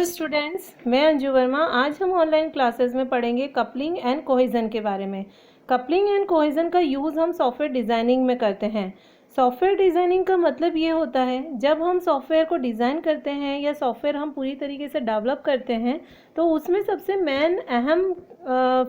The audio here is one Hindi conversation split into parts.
हेलो स्टूडेंट्स, मैं अंजू वर्मा। आज हम ऑनलाइन क्लासेस में पढ़ेंगे कपलिंग एंड कोहेजन के बारे में। कपलिंग एंड कोहेजन का यूज़ हम सॉफ्टवेयर डिज़ाइनिंग में करते हैं। सॉफ्टवेयर डिज़ाइनिंग का मतलब ये होता है जब हम सॉफ्टवेयर को डिज़ाइन करते हैं या सॉफ्टवेयर हम पूरी तरीके से डेवलप करते हैं तो उसमें सबसे मेन अहम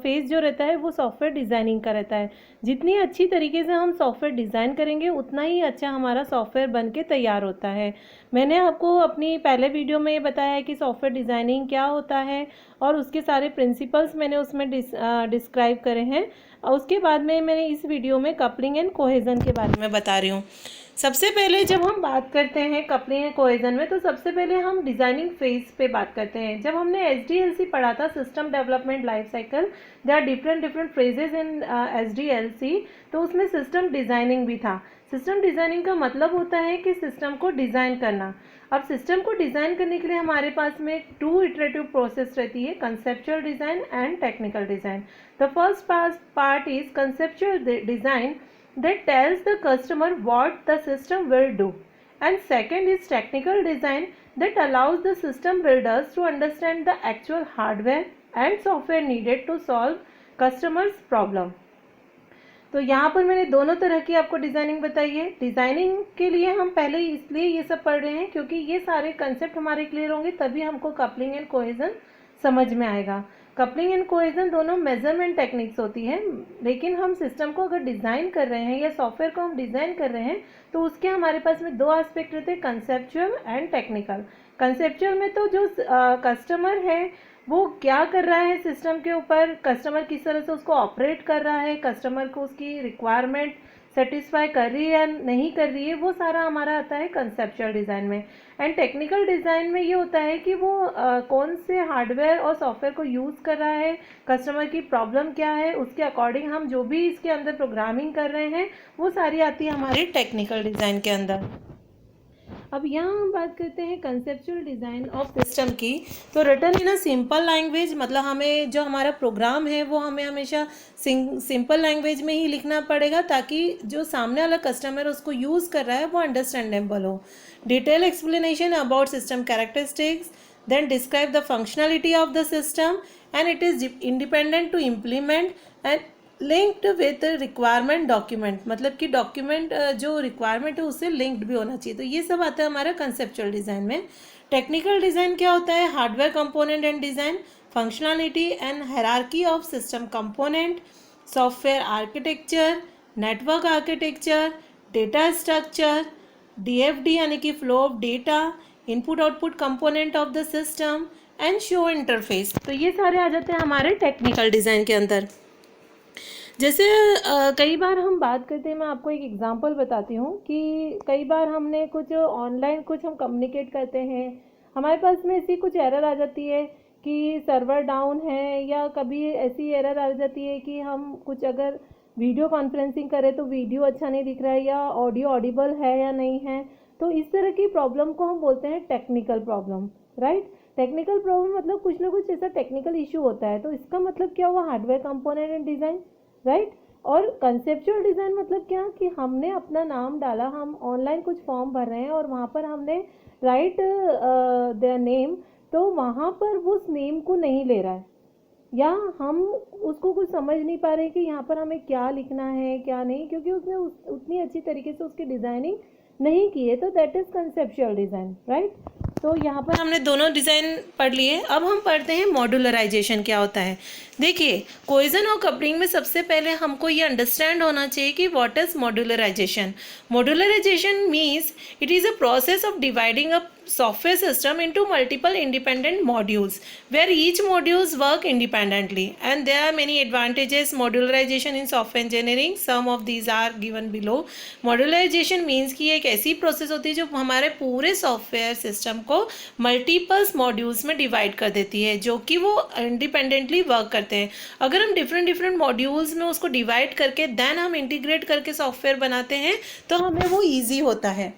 फेज़ जो रहता है वो सॉफ्टवेयर डिज़ाइनिंग का रहता है। जितनी अच्छी तरीके से हम सॉफ्टवेयर डिज़ाइन करेंगे उतना ही अच्छा हमारा सॉफ्टवेयर बन के तैयार होता है। मैंने आपको अपनी पहले वीडियो में ये बताया है कि सॉफ्टवेयर डिज़ाइनिंग क्या होता है और उसके सारे प्रिंसिपल्स मैंने उसमें डिस्क्राइब करे हैं। और उसके बाद में मैंने इस वीडियो में कपलिंग एंड कोहेजन के बारे में बता रही हूँ। सबसे पहले जब हम बात करते हैं कपलिंग एंड कोहेजन में तो सबसे पहले हम डिज़ाइनिंग फेज पे बात करते हैं। जब हमने SDLC पढ़ा था, system development life cycle, there are different phrases in SDLC, तो उसमें सिस्टम डिज़ाइनिंग भी था। सिस्टम डिज़ाइनिंग का मतलब होता है कि सिस्टम को डिज़ाइन करना। अब सिस्टम को डिज़ाइन करने के लिए हमारे पास में 2 इटरेटिव प्रोसेस रहती है, conceptual design and technical design. The first part is conceptual design that tells the customer what the system will do, and second is technical design that allows the system builders to understand the actual hardware and software needed to solve customers problem। तो यहाँ पर मैंने दोनों तरह की आपको डिज़ाइनिंग बताई है। डिज़ाइनिंग के लिए हम पहले इसलिए ये सब पढ़ रहे हैं क्योंकि ये सारे कंसेप्ट हमारे क्लियर होंगे तभी हमको कपलिंग एंड कोहेजन समझ में आएगा। कपलिंग एंड कोहेजन दोनों मेजरमेंट टेक्निक्स होती हैं, लेकिन हम सिस्टम को अगर डिज़ाइन कर रहे हैं या सॉफ्टवेयर को हम डिज़ाइन कर रहे हैं तो उसके हमारे पास में 2 एस्पेक्ट रहते हैं, कंसेप्चुअल एंड टेक्निकल। कंसेप्चुअल में तो जो कस्टमर है वो क्या कर रहा है सिस्टम के ऊपर, कस्टमर किस तरह से उसको ऑपरेट कर रहा है, कस्टमर को उसकी रिक्वायरमेंट सेटिस्फाई कर रही है या नहीं कर रही है, वो सारा हमारा आता है कंसेप्चुअल डिज़ाइन में। एंड टेक्निकल डिज़ाइन में ये होता है कि वो कौन से हार्डवेयर और सॉफ्टवेयर को यूज़ कर रहा है, कस्टमर की प्रॉब्लम क्या है, उसके अकॉर्डिंग हम जो भी इसके अंदर प्रोग्रामिंग कर रहे हैं वो सारी आती है हमारी टेक्निकल डिज़ाइन के अंदर। अब यहाँ हम बात करते हैं कंसेप्चुअल डिज़ाइन ऑफ सिस्टम की। तो written in a simple language, मतलब हमें जो हमारा प्रोग्राम है वो हमें हमेशा सिंपल लैंग्वेज में ही लिखना पड़ेगा ताकि जो सामने वाला कस्टमर उसको यूज़ कर रहा है वो अंडरस्टैंडेबल हो। Detail explanation about system characteristics, then describe the functionality of the system and it is independent to implement and linked with requirement document, मतलब कि डॉक्यूमेंट जो रिक्वायरमेंट है उससे लिंक्ड भी होना चाहिए। तो ये सब आता है हमारा कंसेप्चुअल डिज़ाइन में। टेक्निकल डिज़ाइन क्या होता है? Hardware component and design, functionality and hierarchy of system component, software architecture, network architecture, data structure, DFD यानी कि flow of data, input output component of the system and show interface. तो ये सारे आ जाते हैं हमारे टेक्निकल डिज़ाइन के अंदर। जैसे कई बार हम बात करते हैं, मैं आपको एक एग्जांपल बताती हूँ कि कई बार हमने कुछ ऑनलाइन कुछ हम कम्युनिकेट करते हैं, हमारे पास में ऐसी कुछ एरर आ जाती है कि सर्वर डाउन है, या कभी ऐसी एरर आ जाती है कि हम कुछ अगर वीडियो कॉन्फ्रेंसिंग करें तो वीडियो अच्छा नहीं दिख रहा है या ऑडियो ऑडिबल है या नहीं है। तो इस तरह की प्रॉब्लम को हम बोलते हैं technical problem, right. Technical problem मतलब कुछ ना कुछ ऐसा टेक्निकल इशू होता है। तो इसका मतलब क्या हुआ? Hardware component and design, right. और कंसेप्चुअल डिज़ाइन मतलब क्या कि हमने अपना नाम डाला, हम ऑनलाइन कुछ फॉर्म भर रहे हैं और वहाँ पर हमने राइट देयर नेम, तो वहाँ पर वो उस नेम को नहीं ले रहा है या हम उसको कुछ समझ नहीं पा रहे कि यहाँ पर हमें क्या लिखना है क्या नहीं, क्योंकि उसने उतनी अच्छी तरीके से उसकी डिज़ाइनिंग नहीं की है। तो that is conceptual design, right. तो यहाँ पर हमने दोनों डिज़ाइन पढ़ लिए। अब हम पढ़ते हैं मॉड्यूलराइजेशन क्या होता है। देखिए, कोहेजन और कपलिंग में सबसे पहले हमको ये अंडरस्टैंड होना चाहिए कि what is modularization. Modularization means it is a process of dividing a software system into multiple independent modules where each modules work independently, and there are many advantages modularization in software engineering. Some of these are given below. Modularization means कि एक ऐसी प्रोसेस होती है जो हमारे पूरे सॉफ्टवेयर सिस्टम को मल्टीपल्स मॉड्यूल्स में डिवाइड कर देती है जो कि वो इंडिपेंडेंटली वर्क करते हैं। अगर हम डिफरेंट मॉड्यूल्स में उसको डिवाइड करके देन हम इंटीग्रेट करके सॉफ्टवेयर बनाते हैं तो हमें वो ईजी होता है।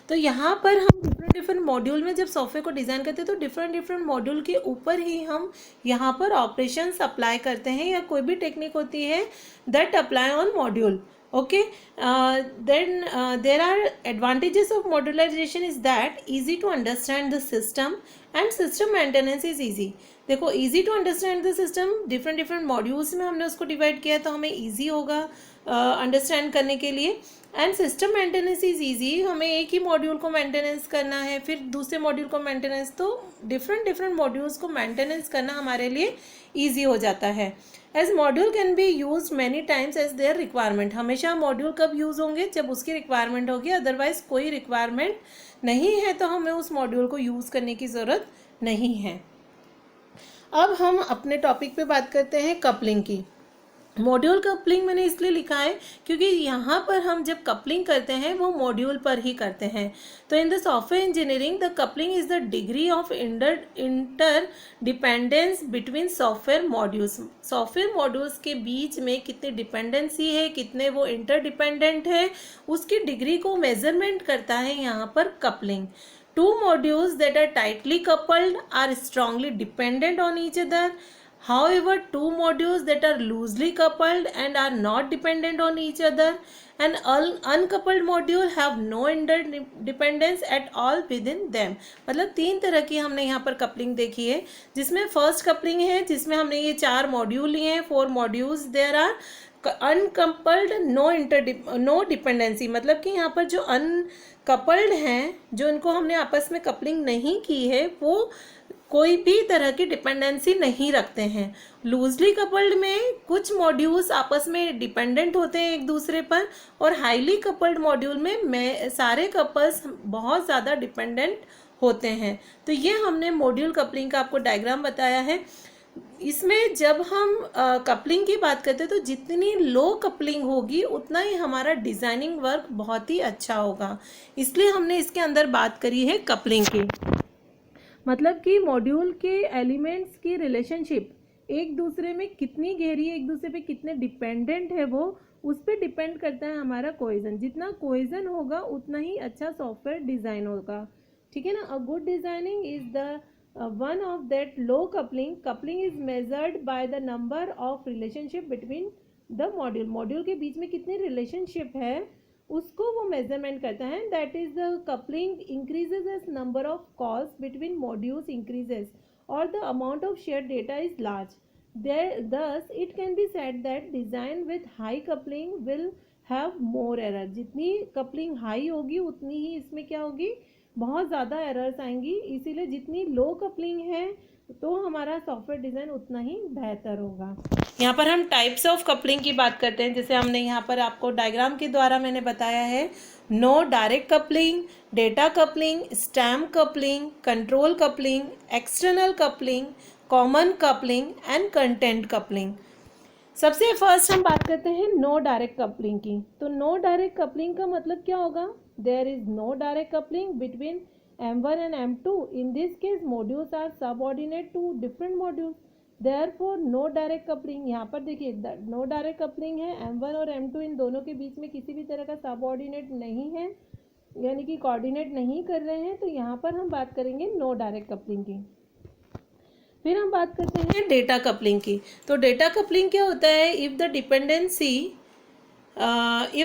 तो यहाँ पर हम डिफरेंट मॉड्यूल में जब सॉफ्टवेयर को डिज़ाइन करते हैं तो डिफरेंट मॉड्यूल के ऊपर ही हम यहाँ पर ऑपरेशंस अप्लाई करते हैं या कोई भी टेक्निक होती है that apply on module. Okay, then there are advantages of modularization is that easy to understand the system and system maintenance is easy. देखो easy to understand the system, different different modules में हमने उसको डिवाइड किया तो हमें easy होगा अंडरस्टैंड करने के लिए. And system maintenance is easy, हमें एक ही मॉड्यूल को मेंटेनेंस करना है फिर दूसरे मॉड्यूल को मेंटेनेंस, तो डिफरेंट डिफरेंट मॉड्यूल्स को मेंटेनेंस करना हमारे लिए ईजी हो जाता है. As module can be use many times as their requirement, हमेशा मॉड्यूल कब यूज़ होंगे जब उसकी रिक्वायरमेंट होगी, अदरवाइज कोई रिक्वायरमेंट नहीं है तो हमें उस मॉड्यूल को यूज़ करने की ज़रूरत नहीं है. अब हम अपने टॉपिक पे बात करते हैं कपलिंग की. मॉड्यूल कपलिंग मैंने इसलिए लिखा है क्योंकि यहाँ पर हम जब कपलिंग करते हैं वो मॉड्यूल पर ही करते हैं. तो in the software engineering the coupling is the degree of inter dependence between software modules. Software modules के बीच में कितनी डिपेंडेंसी है, कितने वो इंटर डिपेंडेंट है, उसकी डिग्री को मेजरमेंट करता है यहाँ पर coupling. Two modules that are tightly coupled are strongly dependent on each other. However, two modules that are loosely coupled and are not dependent on each other, an uncoupled module have no interdependence at all within them. मतलब तीन तरह की हमने यहाँ पर कपलिंग देखी है, जिसमें फर्स्ट कपलिंग है जिसमें हमने ये 4 मॉड्यूल लिए हैं, 4 modules there are uncoupled no dependency. मतलब कि यहाँ पर जो अनकपल्ड हैं, जो इनको हमने आपस में कपलिंग नहीं की है, वो कोई भी तरह की डिपेंडेंसी नहीं रखते हैं. लूजली कपल्ड में कुछ मॉड्यूल्स आपस में डिपेंडेंट होते हैं एक दूसरे पर, और हाईली कपल्ड मॉड्यूल में सारे कपल्स बहुत ज़्यादा डिपेंडेंट होते हैं. तो ये हमने मॉड्यूल कपलिंग का आपको डायग्राम बताया है. इसमें जब हम कपलिंग की बात करते हैं तो जितनी लो कपलिंग होगी उतना ही हमारा डिज़ाइनिंग वर्क बहुत ही अच्छा होगा, इसलिए हमने इसके अंदर बात करी है कपलिंग की. मतलब कि मॉड्यूल के एलिमेंट्स की रिलेशनशिप एक दूसरे में कितनी गहरी है, एक दूसरे पे कितने डिपेंडेंट है, वो उस पर डिपेंड करता है हमारा कोहेजन. जितना कोहेजन होगा उतना ही अच्छा सॉफ्टवेयर डिज़ाइन होगा. ठीक है ना. A good designing is the one of that low coupling is measured by the number of relationship between the module के बीच में कितनी रिलेशनशिप है उसको वो मेजरमेंट करता है. That is the coupling increases as number of calls between modules increases और the amount of share data is large. thus it can be said that design with high coupling will have more error. जितनी कपलिंग हाई होगी उतनी ही इसमें क्या होगी, बहुत ज़्यादा एरर्स आएंगी. इसीलिए जितनी लो कपलिंग है तो हमारा सॉफ्टवेयर डिज़ाइन उतना ही बेहतर होगा. यहाँ पर हम टाइप्स ऑफ कपलिंग की बात करते हैं. जैसे हमने यहाँ पर आपको डायग्राम के द्वारा मैंने बताया है, no direct coupling, data coupling, stamp coupling, control coupling, external coupling, common coupling and content coupling. सबसे फर्स्ट हम बात करते हैं नो डायरेक्ट कपलिंग की. तो नो डायरेक्ट कपलिंग का मतलब क्या होगा, there is no direct coupling between M1 and M2. In this case modules are subordinate to different modules, therefore no direct coupling. यहाँ पर देखिए नो डायरेक्ट कपलिंग है, M1 और M2 इन दोनों के बीच में किसी भी तरह का सबऑर्डिनेट नहीं है, यानी कि कोऑर्डिनेट नहीं कर रहे हैं, तो यहाँ पर हम बात करेंगे नो डायरेक्ट कपलिंग की. फिर हम बात करते हैं डेटा कपलिंग की. तो डेटा कपलिंग क्या होता है, if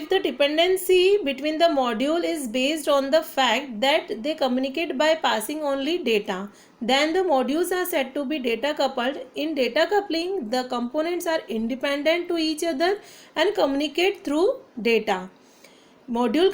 the dependency between the module is based on the fact that they communicate by passing only data, then the modules are said to be data coupled. In data coupling, the components are independent to each other and communicate through data. Module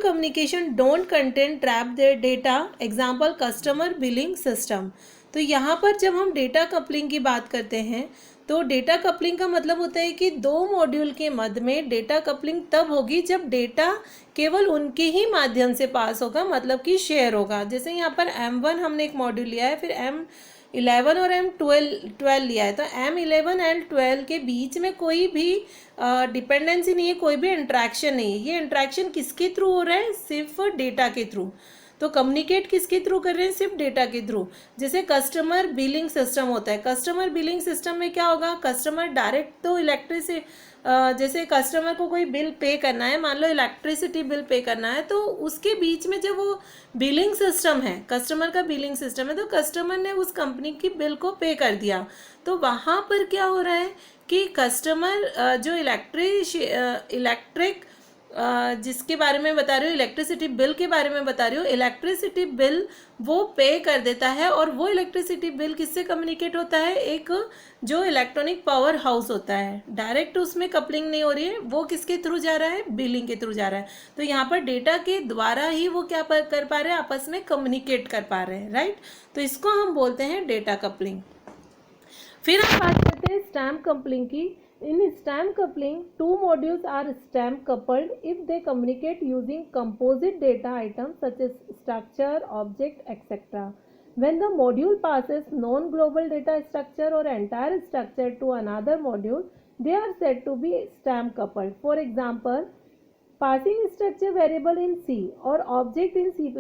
communication don't contain trap their data. Example, customer billing system. तो यहाँ पर जब हम डेटा कपलिंग की बात करते हैं तो डेटा कपलिंग का मतलब होता है कि दो मॉड्यूल के मध्य में डेटा कपलिंग तब होगी जब डेटा केवल उनके ही माध्यम से पास होगा, मतलब कि शेयर होगा. जैसे यहाँ पर M1 हमने एक मॉड्यूल लिया है, फिर M11 और M12 लिया है, तो M11 एंड 12 के बीच में कोई भी डिपेंडेंसी नहीं है, कोई भी इंट्रैक्शन नहीं है. ये इंट्रैक्शन किसके थ्रू हो रहा है, सिर्फ डेटा के थ्रू. तो कम्युनिकेट किसके थ्रू कर रहे हैं? सिर्फ डेटा के थ्रू। जैसे कस्टमर बिलिंग सिस्टम होता है, कस्टमर बिलिंग सिस्टम में क्या होगा, कस्टमर डायरेक्ट तो इलेक्ट्रिसिटी, जैसे कस्टमर को कोई बिल पे करना है, मान लो इलेक्ट्रिसिटी बिल पे करना है, तो उसके बीच में जब वो बिलिंग सिस्टम है, कस्टमर का बिलिंग सिस्टम है, तो कस्टमर ने उस कंपनी की बिल को पे कर दिया, तो वहाँ पर क्या हो रहा है कि कस्टमर जो इलेक्ट्रिक जिसके बारे में बता रही हूँ, इलेक्ट्रिसिटी बिल के बारे में बता रही हूँ, इलेक्ट्रिसिटी बिल वो पे कर देता है, और वो इलेक्ट्रिसिटी बिल किससे कम्युनिकेट होता है? एक जो इलेक्ट्रॉनिक पावर हाउस होता है, डायरेक्ट उसमें कपलिंग नहीं हो रही है, वो किसके थ्रू जा रहा है? बिलिंग के थ्रू जा रहा है। तो यहाँ पर डेटा के द्वारा ही वो क्या कर पा रहे हैं? आपस में कम्युनिकेट कर पा रहे हैं, राइट। तो इसको हम बोलते हैं डेटा कपलिंग। फिर हम बात करते हैं स्टैम्प कपलिंग की। In stamp coupling, two modules are stamp coupled if they communicate using composite data items such as structure, object, etc. When the module passes non-global data structure or entire structure to another module, they are said to be stamp coupled. For example, passing structure variable in C or object in C++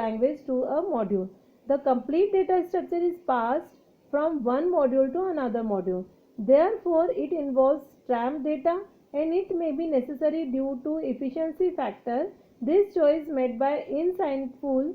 language to a module. The complete data structure is passed from one module to another module. Therefore, it involves stamp data and it may be necessary due to efficiency factor. This choice made by insightful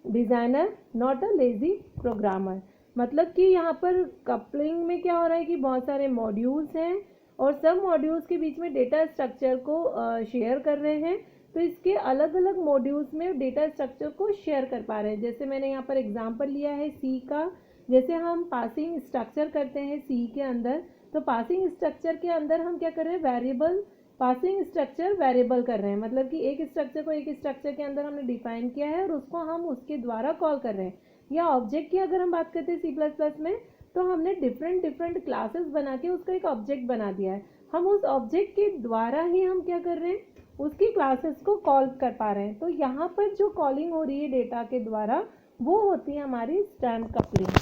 designer, not a lazy programmer. मतलब कि यहाँ पर कपलिंग में क्या हो रहा है कि बहुत सारे मॉड्यूल्स हैं और सब मॉड्यूल्स के बीच में डेटा स्ट्रक्चर को शेयर कर रहे हैं, तो इसके अलग अलग मॉड्यूल्स में डेटा स्ट्रक्चर को शेयर कर पा रहे हैं। जैसे मैंने यहाँ पर एग्जांपल लिया है सी का, जैसे हम पासिंग स्ट्रक्चर करते हैं सी के अंदर, तो पासिंग स्ट्रक्चर के अंदर हम क्या कर रहे हैं? वेरिएबल पासिंग स्ट्रक्चर वेरिएबल कर रहे हैं, मतलब कि एक स्ट्रक्चर को एक स्ट्रक्चर के अंदर हमने डिफाइन किया है और उसको हम उसके द्वारा कॉल कर रहे हैं। या ऑब्जेक्ट की अगर हम बात करते हैं C++ में, तो हमने डिफरेंट क्लासेस बना के उसका एक ऑब्जेक्ट बना दिया है। हम उस ऑब्जेक्ट के द्वारा ही हम क्या कर रहे हैं? उसकी क्लासेस को कॉल कर पा रहे हैं। तो यहाँ पर जो कॉलिंग हो रही है डेटा के द्वारा, वो होती है हमारी स्टैम्प कपलिंग।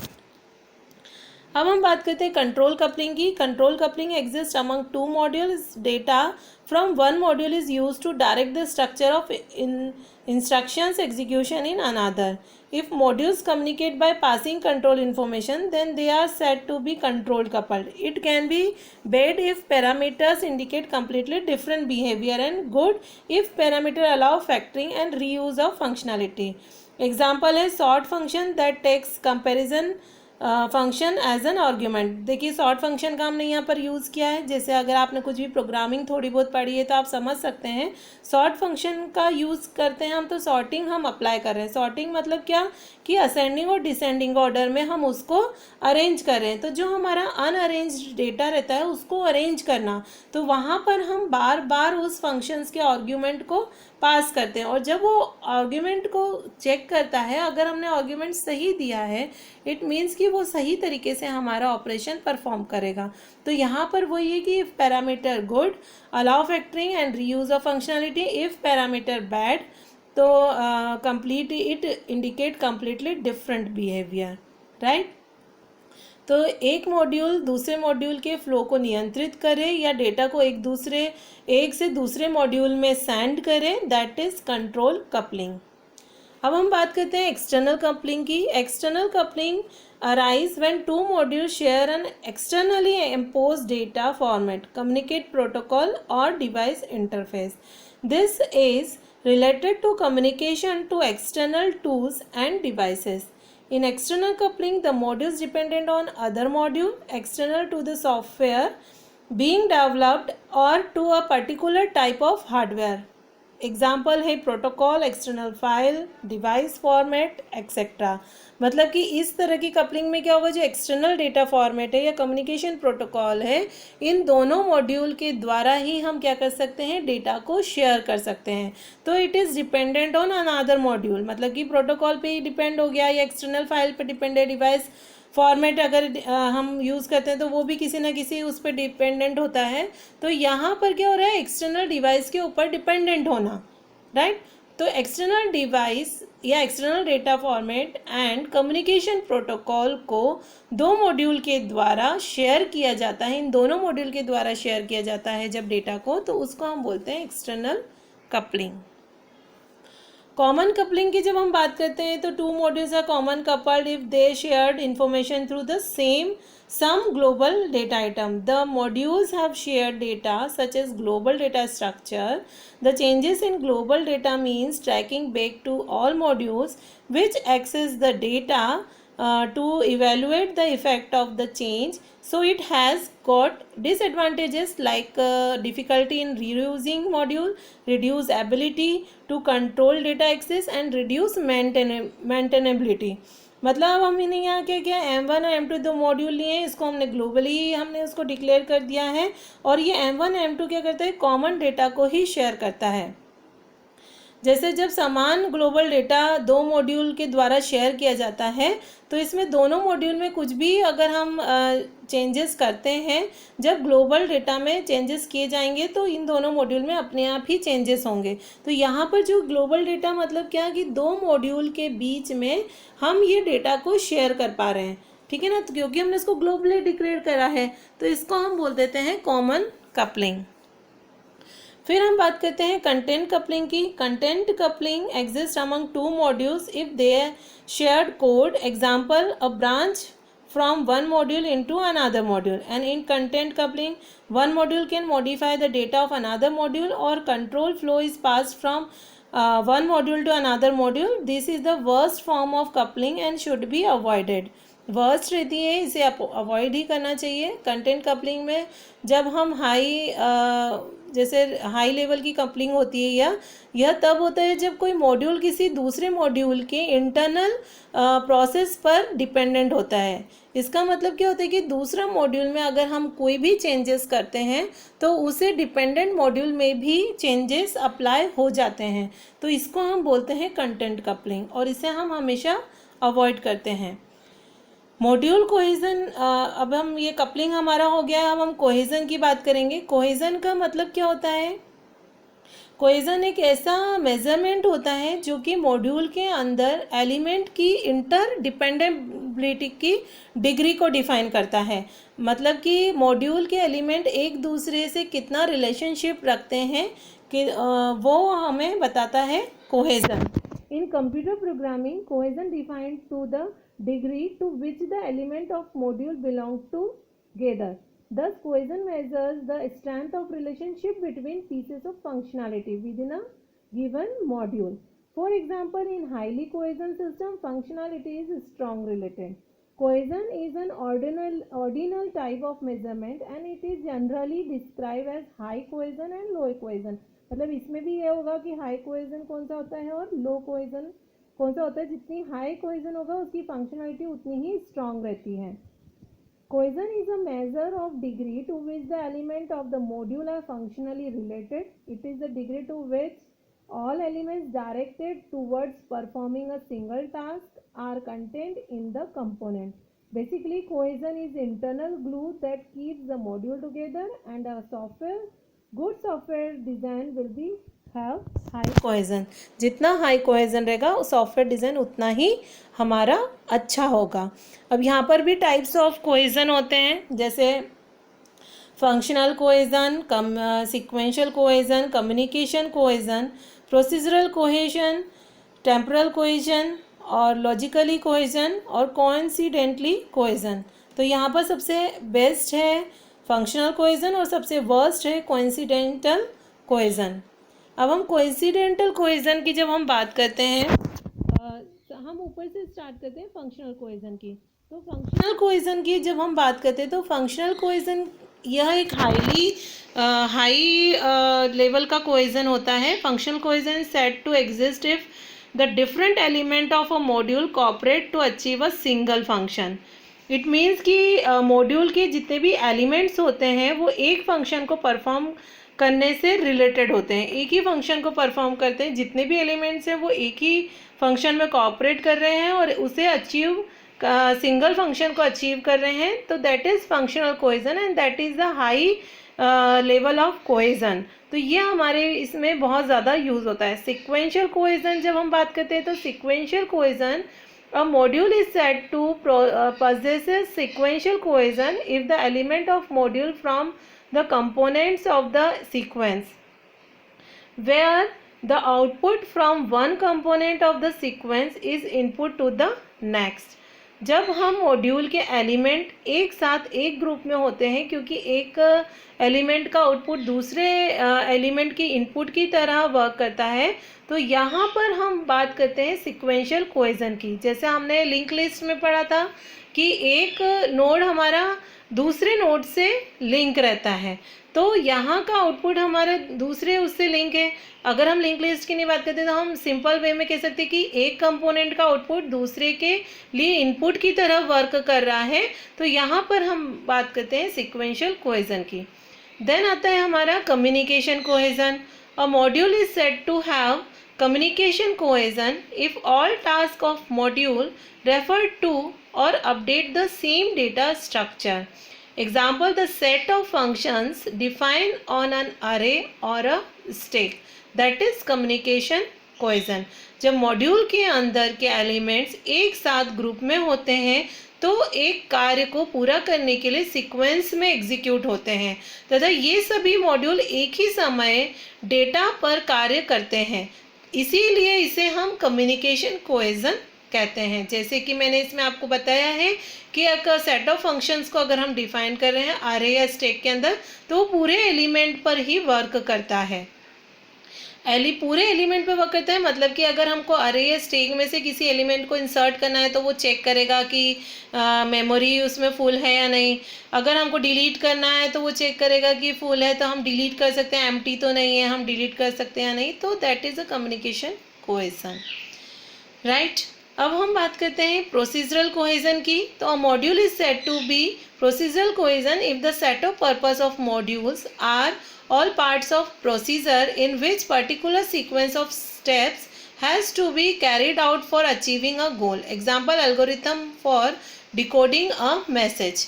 अब हम बात करते हैं कंट्रोल कपलिंग की। Control coupling exist among two modules. Data from one module is used to direct the structure of instructions execution in another. If modules communicate by passing control information, then they are said to be control coupled. It can be bad if parameters indicate completely different behavior, and good if parameters allow factoring and reuse of functionality. Example is sort function that takes comparison function as an argument. देखिए सॉर्ट फंक्शन का हमने यहाँ पर यूज़ किया है। जैसे अगर आपने कुछ भी प्रोग्रामिंग थोड़ी बहुत पढ़ी है तो आप समझ सकते हैं, सॉर्ट फंक्शन का यूज़ करते हैं हम, तो सॉर्टिंग हम अप्लाई कर रहे हैं। सॉर्टिंग मतलब क्या कि असेंडिंग और डिसेंडिंग ऑर्डर में हम उसको अरेंज कर रहे हैं। तो जो हमारा अनअरेंज डेटा रहता है उसको अरेंज करना, तो वहाँ पर हम बार बार उस फंक्शंस के आर्ग्यूमेंट को पास करते हैं, और जब वो आर्ग्यूमेंट को चेक करता है, अगर हमने आर्ग्यूमेंट सही दिया है, इट मीन्स कि वो सही तरीके से हमारा ऑपरेशन परफॉर्म करेगा। तो यहाँ पर वही है कि if parameter good allow factoring and reuse of functionality, if parameter bad तो complete it indicate completely different behaviour, right. तो एक मॉड्यूल दूसरे मॉड्यूल के फ्लो को नियंत्रित करे या डेटा को एक से दूसरे मॉड्यूल में सेंड करे, दैट इज कंट्रोल कपलिंग। अब हम बात करते हैं एक्सटर्नल कपलिंग की। External coupling arise when two module share an externally impose data format, communicate protocol और device interface. This is related to communication to external tools and devices. In external coupling, the modules dependent on other module external to the software being developed or to a particular type of hardware. Example है protocol, external file, device format etcetera. मतलब कि इस तरह की कपलिंग में क्या होगा, जो एक्सटर्नल डेटा फॉर्मेट है या कम्युनिकेशन प्रोटोकॉल है, इन दोनों मॉड्यूल के द्वारा ही हम क्या कर सकते हैं, डेटा को शेयर कर सकते हैं। तो it is dependent on another module, मतलब कि प्रोटोकॉल पे ही डिपेंड हो गया या एक्सटर्नल फाइल पे डिपेंड है, डिवाइस फॉर्मेट अगर हम यूज़ करते हैं तो वो भी किसी ना किसी उस पर डिपेंडेंट होता है। तो यहाँ पर क्या हो रहा है, एक्सटर्नल डिवाइस के ऊपर डिपेंडेंट होना, राइट। तो एक्सटर्नल डिवाइस या external data format and communication protocol को दो मॉड्यूल के द्वारा शेयर किया जाता है, इन दोनों मॉड्यूल के द्वारा शेयर किया जाता है जब डेटा को, तो उसको हम बोलते हैं एक्सटर्नल कपलिंग। कॉमन कपलिंग की जब हम बात करते हैं तो two modules are common coupled if they shared information through the same some global data item. The modules have shared data such as global data structure. The changes in global data means tracking back to all modules which access the data to evaluate the effect of the change. So it has got disadvantages like difficulty in reusing module, reduce ability to control data access and reduce maintainability. मतलब हम इन्हें यहाँ क्या क्या M1 और M2 दो मॉड्यूल लिए हैं, इसको हमने ग्लोबली हमने उसको डिक्लेयर कर दिया है और ये M1 M2 क्या करता है, कॉमन डेटा को ही शेयर करता है। जैसे जब समान ग्लोबल डेटा दो मॉड्यूल के द्वारा शेयर किया जाता है तो इसमें दोनों मॉड्यूल में कुछ भी अगर हम चेंजेस करते हैं, जब ग्लोबल डेटा में चेंजेस किए जाएंगे तो इन दोनों मॉड्यूल में अपने आप ही चेंजेस होंगे। तो यहाँ पर जो ग्लोबल डेटा मतलब क्या कि दो मॉड्यूल के बीच में हम ये डेटा को शेयर कर पा रहे हैं, ठीक है ना, तो क्योंकि हमने इसको ग्लोबली डिक्लेयर करा है तो इसको हम बोल देते हैं कॉमन कपलिंग। फिर हम बात करते हैं कंटेंट कपलिंग की। Content coupling exist among two modules if they shared code, example a branch from one module into another module, and in content coupling one module can modify the data of another module or control flow is passed from one module to another module. This is the worst form of coupling and should be avoided. Worst रहती है, इसे अवॉइड ही करना चाहिए। कंटेंट कपलिंग में जब हम जैसे हाई लेवल की कपलिंग होती है यह तब होता है जब कोई मॉड्यूल किसी दूसरे मॉड्यूल के इंटरनल प्रोसेस पर डिपेंडेंट होता है। इसका मतलब क्या होता है कि दूसरा मॉड्यूल में अगर हम कोई भी चेंजेस करते हैं तो उसे डिपेंडेंट मॉड्यूल में भी चेंजेस अप्लाई हो जाते हैं, तो इसको हम बोलते हैं कंटेंट कपलिंग और इसे हम हमेशा अवॉइड करते हैं। मॉड्यूल कोहेजन, अब हम ये कपलिंग हमारा हो गया, अब हम कोहेजन की बात करेंगे। कोहेजन का मतलब क्या होता है? कोहेजन एक ऐसा मेजरमेंट होता है जो कि मॉड्यूल के अंदर एलिमेंट की इंटरडिपेंडेबिलिटी की डिग्री को डिफाइन करता है। मतलब कि मॉड्यूल के एलिमेंट एक दूसरे से कितना रिलेशनशिप रखते हैं कि वो हमें बताता है cohesion. In computer programming cohesion defined to the degree to which the element of module belong together. Thus, cohesion measures the strength of relationship between pieces of functionality within a given module. For example, in highly cohesion system, functionality is strong related. Cohesion is an ordinal type of measurement and it is generally described as high cohesion and low cohesion. मतलब इसमें भी ये होगा कि हाई कोहेजन कौन सा होता है और लो कोहेजन कौन सा होता है। जितनी हाई कोहेजन होगा उसकी फंक्शनलिटी उतनी ही स्ट्रांग रहती है। Cohesion is a measure of degree to which the element of the module are functionally related. It is the degree to which all elements directed towards performing a single task are contained in the component. Basically, cohesion is internal glue that keeps the module together, and a good software design will be have high cohesion. जितना हाई कोहेजन रहेगा सॉफ्टवेयर डिज़ाइन उतना ही हमारा अच्छा होगा। अब यहाँ पर भी टाइप्स ऑफ कोहेजन होते हैं, जैसे functional cohesion, sequential cohesion, communication cohesion, procedural cohesion, temporal cohesion और लॉजिकली कोहेजन और कोइंसिडेंटली कोहेजन। तो यहाँ पर सबसे बेस्ट है फंक्शनल कोहेजन और सबसे वर्स्ट है कोइंसिडेंटल कोहेजन। अब हम कोइंसिडेंटल कोहेजन की जब हम बात करते हैं, हम ऊपर से स्टार्ट करते हैं फंक्शनल कोहेजन की। तो फंक्शनल कोहेजन की जब हम बात करते हैं तो फंक्शनल कोहेजन यह एक हाई लेवल का कोहेजन होता है। Functional cohesion set to exist if the different element of a module cooperate to achieve a single function. It means कि मॉड्यूल के जितने भी एलिमेंट्स होते हैं वो एक फंक्शन को परफॉर्म करने से रिलेटेड होते हैं, एक ही फंक्शन को परफॉर्म करते हैं। जितने भी एलिमेंट्स हैं वो एक ही फंक्शन में कोऑपरेट कर रहे हैं और उसे अचीव सिंगल फंक्शन को अचीव कर रहे हैं, तो that is functional cohesion and that is the high level of cohesion. तो ये हमारे इसमें बहुत ज़्यादा यूज़ होता है। सिक्वेंशियल कोहेजन जब हम बात करते हैं तो sequential cohesion, a module is said to possess sequential cohesion if the element of module from the components of the sequence where the output from one component of the sequence is input to the next. जब हम मॉड्यूल के एलिमेंट एक साथ एक ग्रुप में होते हैं, क्योंकि एक एलिमेंट का आउटपुट दूसरे एलिमेंट की इनपुट की तरह वर्क करता है, तो यहाँ पर हम बात करते हैं सीक्वेंशियल कोहेजन की। जैसे हमने लिंक लिस्ट में पढ़ा था कि एक नोड हमारा दूसरे नोड से लिंक रहता है, तो यहाँ का आउटपुट हमारा दूसरे उससे लिंक है। अगर हम लिंक लिस्ट की नहीं बात करते तो हम सिंपल वे में कह सकते हैं कि एक कंपोनेंट का आउटपुट दूसरे के लिए इनपुट की तरह वर्क कर रहा है, तो यहाँ पर हम बात करते हैं सीक्वेंशियल कोहेजन की। देन आता है हमारा communication cohesion. A module is said to have communication cohesion if all tasks of module refer to or update the same data structure. Example, the set of functions defined on an array or a stack, that is communication cohesion. जब मॉड्यूल के अंदर के एलिमेंट्स एक साथ ग्रुप में होते हैं तो एक कार्य को पूरा करने के लिए सीक्वेंस में एग्जीक्यूट होते हैं तथा ये सभी मॉड्यूल एक ही समय डेटा पर कार्य करते हैं, इसीलिए इसे हम कम्युनिकेशन कोहेजन कहते हैं। जैसे कि मैंने इसमें आपको बताया है कि एक सेट ऑफ फंक्शंस को अगर हम डिफाइन कर रहे हैं अरे या स्टैक के अंदर, तो वो पूरे एलिमेंट पर ही वर्क करता है। पूरे एलिमेंट पे वर्क करता है, मतलब कि अगर हमको अरे या स्टैक में से किसी एलिमेंट को इंसर्ट करना है तो वो चेक करेगा कि मेमोरी उसमें फुल है या नहीं। अगर हमको डिलीट करना है तो वो चेक करेगा कि फुल है तो हम डिलीट कर सकते हैं, एम्प्टी तो नहीं है हम डिलीट कर सकते हैं या नहीं। तो that is a communication cohesion, right. अब हम बात करते हैं प्रोसीजरल कोहेजन की। तो a module is said to be procedural cohesion if the set of purpose of modules are all parts of procedure in which particular sequence of steps has to be carried out for achieving a goal. Example, algorithm for decoding a message.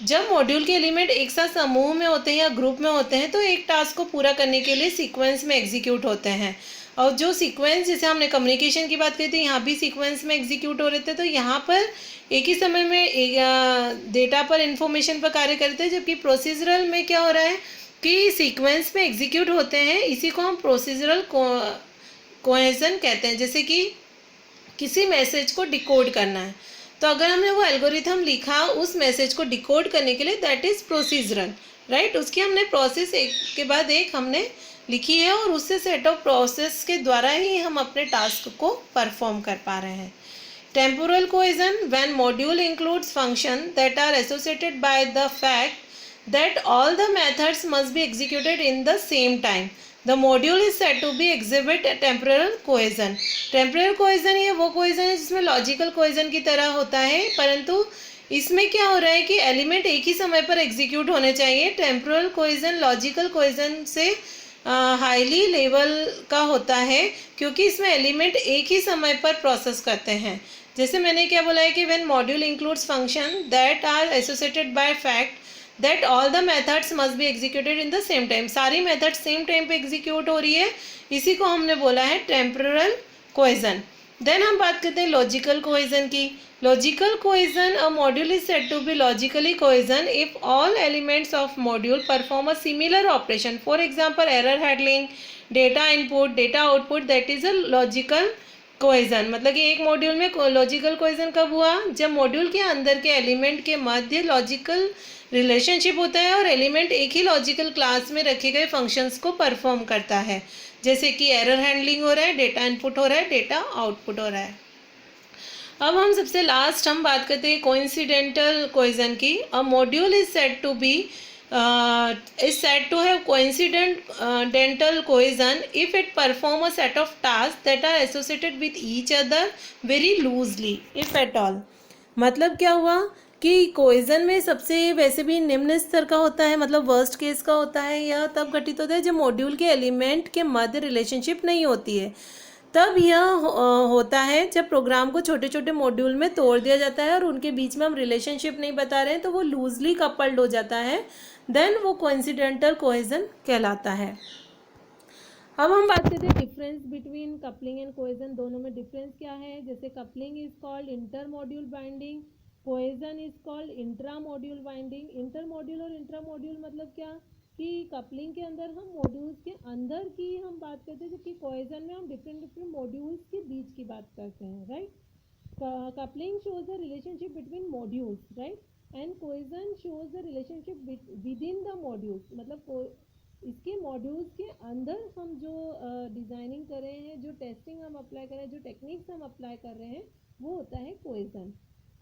जब मॉड्यूल के एलिमेंट एक साथ समूह में होते हैं या ग्रुप में होते हैं तो एक टास्क को पूरा करने के लिए सीक्वेंस में एग्जीक्यूट होते हैं। और जो सीक्वेंस, जैसे हमने कम्युनिकेशन की बात करी थी, यहाँ भी सीक्वेंस में एग्जीक्यूट हो रहे थे, तो यहाँ पर एक ही समय में डेटा पर इंफॉर्मेशन पर कार्य करते हैं। जबकि प्रोसीजरल में क्या हो रहा है कि सीक्वेंस में एग्जीक्यूट होते हैं, इसी को हम प्रोसीजरल कोहेजन कहते हैं। जैसे कि किसी मैसेज को डिकोड करना है, तो अगर हमने वो एल्गोरिथम लिखा उस मैसेज को डिकोड करने के लिए, दैट इज़ प्रोसीजरल, राइट। उसकी हमने प्रोसेस एक के बाद एक हमने लिखी है और उससे सेट ऑफ प्रोसेस के द्वारा ही हम अपने टास्क को परफॉर्म कर पा रहे हैं। Temporal cohesion, when module includes function that are associated by the fact that all the methods must be executed in the same time, the module is said to be exhibit temporal cohesion. Temporal cohesion ये वो cohesion है जिसमें logical cohesion की तरह होता है, परंतु इसमें क्या हो रहा है कि एलिमेंट एक ही समय पर एग्जीक्यूट होने चाहिए। टेम्पोरल कोहेजन लॉजिकल कोहेजन से हाईली लेवल का होता है, क्योंकि इसमें एलिमेंट एक ही समय पर प्रोसेस करते हैं। जैसे मैंने क्या बोला है कि when module includes function that are associated by fact that all the methods must be executed in the same time, सारी मेथड सेम टाइम पे एग्जीक्यूट हो रही है, इसी को हमने बोला है टेम्पोरल कोहेजन। देन हम बात करते हैं लॉजिकल कोहेजन की। Logical cohesion, a module is said to be logically cohesion if all elements of module perform a similar operation. For example, error handling, data input, data output, that is a logical cohesion. मतलब कि एक मॉड्यूल में लॉजिकल कोहेजन कब हुआ, जब मॉड्यूल के अंदर के एलिमेंट के मध्य लॉजिकल रिलेशनशिप होता है और एलिमेंट एक ही लॉजिकल क्लास में रखे गए फंक्शंस को परफॉर्म करता है। जैसे कि एरर हैंडलिंग हो रहा है, डेटा इनपुट हो रहा है, डेटा आउटपुट हो रहा है। अब हम सबसे लास्ट हम बात करते हैं कोइंसिडेंटल कोहेजन की। A module is said to be is said to have coincidental cohesion if it perform a set of tasks that are associated with each other very loosely if at all। मतलब क्या हुआ कि कोहेजन में सबसे वैसे भी निम्न स्तर का होता है, मतलब वर्स्ट केस का होता है, यह तब घटित होता है जब मॉड्यूल के एलिमेंट के मध्य रिलेशनशिप नहीं होती है। तब यह होता है जब प्रोग्राम को छोटे छोटे मॉड्यूल में तोड़ दिया जाता है और उनके बीच में हम रिलेशनशिप नहीं बता रहे हैं, तो वो लूजली कपल्ड हो जाता है, देन वो कोइंसिडेंटल कोहेजन कहलाता है। अब हम बात करते हैं difference between coupling and cohesion, दोनों में डिफरेंस क्या है। जैसे coupling is called inter module binding, cohesion is called intra module binding. Inter module और इंट्रा मॉड्यूल मतलब क्या कि कपलिंग के अंदर हम मॉड्यूल्स के अंदर की हम बात करते हैं, जबकि कोहेजन में हम डिफरेंट डिफरेंट मॉड्यूल्स के बीच की बात करते हैं, right. Coupling shows the relationship between modules, right, and cohesion shows the relationship with in the modules, मतलब इसके मॉड्यूल्स के अंदर हम जो डिज़ाइनिंग कर रहे हैं, जो टेस्टिंग हम अप्लाई कर रहे हैं, जो टेक्निक्स हम अप्लाई कर रहे हैं, वो होता है cohesion.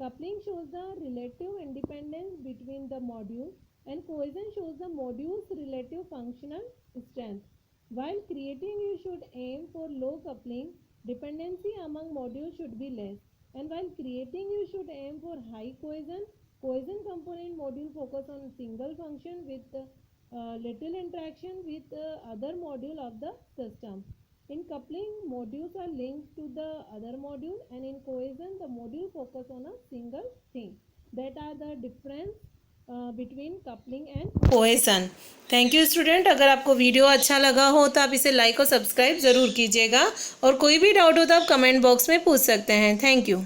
Coupling shows the relative independence between the module and cohesion shows the module's relative functional strength. While creating, you should aim for low coupling, dependency among modules should be less, and while creating, you should aim for high cohesion. Cohesion component module focus on single function with little interaction with other module of the system. In coupling, modules are linked to the other module, and in cohesion, the module focus on a single thing. That are the difference between coupling and cohesion. Thank you student. अगर आपको वीडियो अच्छा लगा हो तो आप इसे लाइक और सब्सक्राइब ज़रूर कीजिएगा, और कोई भी डाउट हो तो आप कमेंट बॉक्स में पूछ सकते हैं। Thank you.